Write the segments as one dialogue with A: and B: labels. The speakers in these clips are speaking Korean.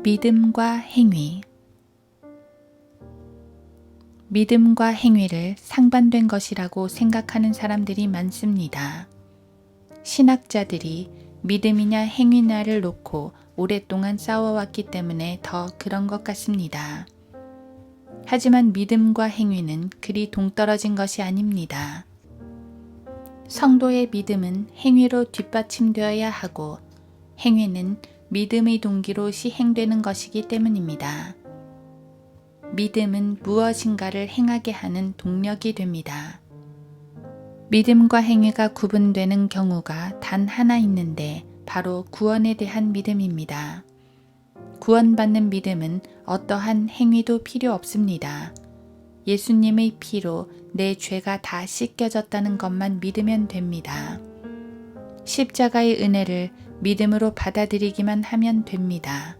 A: 믿음과 행위. 믿음과 행위를 상반된 것이라고 생각하는 사람들이 많습니다. 신학자들이 믿음이냐 행위냐를 놓고 오랫동안 싸워왔기 때문에 더 그런 것 같습니다. 하지만 믿음과 행위는 그리 동떨어진 것이 아닙니다. 성도의 믿음은 행위로 뒷받침되어야 하고 행위는 믿음의 동기로 시행되는 것이기 때문입니다. 믿음은 무엇인가를 행하게 하는 동력이 됩니다. 믿음과 행위가 구분되는 경우가 단 하나 있는데 바로 구원에 대한 믿음입니다. 구원받는 믿음은 어떠한 행위도 필요 없습니다. 예수님의 피로 내 죄가 다 씻겨졌다는 것만 믿으면 됩니다. 십자가의 은혜를 믿음으로 받아들이기만 하면 됩니다.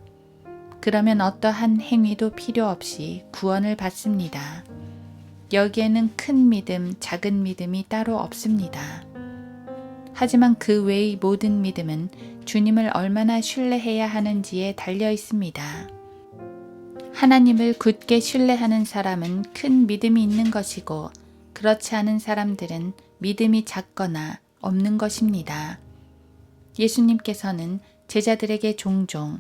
A: 그러면 어떠한 행위도 필요 없이 구원을 받습니다. 여기에는 큰 믿음, 작은 믿음이 따로 없습니다. 하지만 그 외의 모든 믿음은 주님을 얼마나 신뢰해야 하는지에 달려 있습니다. 하나님을 굳게 신뢰하는 사람은 큰 믿음이 있는 것이고 그렇지 않은 사람들은 믿음이 작거나 없는 것입니다. 예수님께서는 제자들에게 종종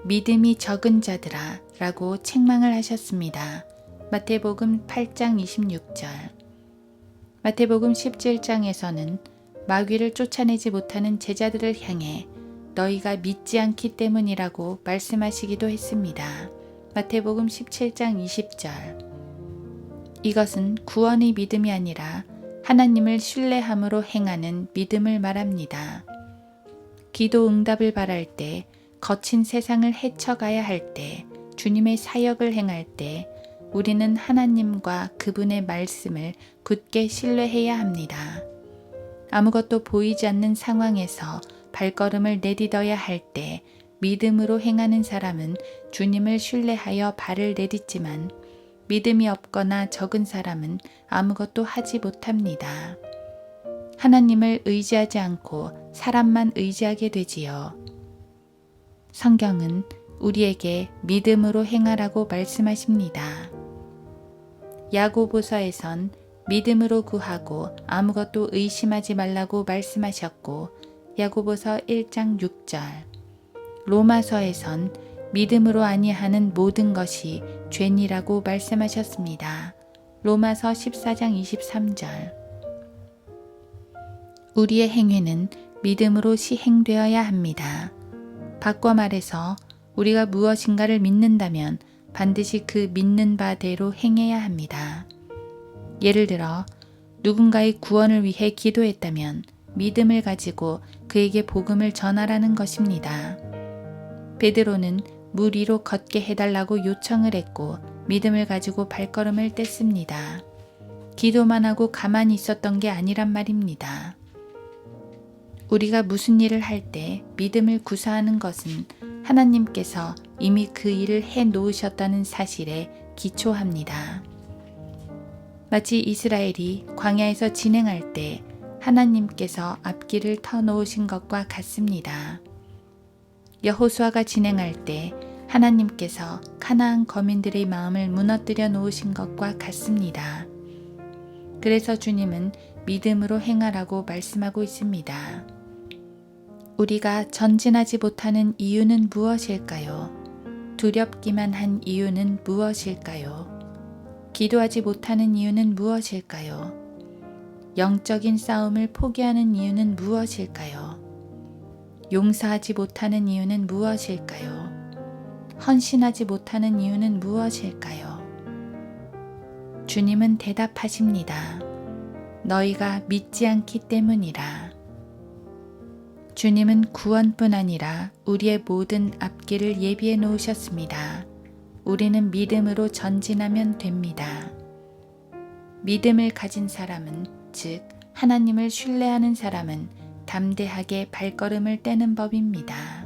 A: 믿음이 적은 자들아 라고 책망을 하셨습니다. 마태복음 8장 26절. 마태복음 17장에서는 마귀를 쫓아내지 못하는 제자들을 향해 너희가 믿지 않기 때문이라고 말씀하시기도 했습니다. 마태복음 17장 20절. 이것은 구원의 믿음이 아니라 하나님을 신뢰함으로 행하는 믿음을 말합니다. 기도 응답을 바랄 때, 거친 세상을 헤쳐가야 할 때, 주님의 사역을 행할 때 우리는 하나님과 그분의 말씀을 굳게 신뢰해야 합니다. 아무것도 보이지 않는 상황에서 발걸음을 내딛어야 할 때 믿음으로 행하는 사람은 주님을 신뢰하여 발을 내딛지만 믿음이 없거나 적은 사람은 아무것도 하지 못합니다. 하나님을 의지하지 않고 사람만 의지하게 되지요. 성경은 우리에게 믿음으로 행하라고 말씀하십니다. 야고보서에선 믿음으로 구하고 아무것도 의심하지 말라고 말씀하셨고 야고보서 1장 6절. 로마서에선 믿음으로 아니하는 모든 것이 죄니라고 말씀하셨습니다. 로마서 14장 23절. 우리의 행위는 믿음으로 시행되어야 합니다. 바꿔 말해서 우리가 무엇인가를 믿는다면 반드시 그 믿는 바대로 행해야 합니다. 예를 들어 누군가의 구원을 위해 기도했다면 믿음을 가지고 그에게 복음을 전하라는 것입니다. 베드로는 물 위로 걷게 해달라고 요청을 했고 믿음을 가지고 발걸음을 뗐습니다. 기도만 하고 가만히 있었던 게 아니란 말입니다. 우리가 무슨 일을 할 때 믿음을 구사하는 것은 하나님께서 이미 그 일을 해 놓으셨다는 사실에 기초합니다. 마치 이스라엘이 광야에서 진행할 때 하나님께서 앞길을 터 놓으신 것과 같습니다. 여호수아가 진행할 때 하나님께서 가나안 거민들의 마음을 무너뜨려 놓으신 것과 같습니다. 그래서 주님은 믿음으로 행하라고 말씀하고 있습니다. 우리가 전진하지 못하는 이유는 무엇일까요? 두렵기만 한 이유는 무엇일까요? 기도하지 못하는 이유는 무엇일까요? 영적인 싸움을 포기하는 이유는 무엇일까요? 용서하지 못하는 이유는 무엇일까요? 헌신하지 못하는 이유는 무엇일까요? 주님은 대답하십니다. 너희가 믿지 않기 때문이라. 주님은 구원뿐 아니라 우리의 모든 앞길을 예비해 놓으셨습니다. 우리는 믿음으로 전진하면 됩니다. 믿음을 가진 사람은, 즉 하나님을 신뢰하는 사람은 담대하게 발걸음을 떼는 법입니다.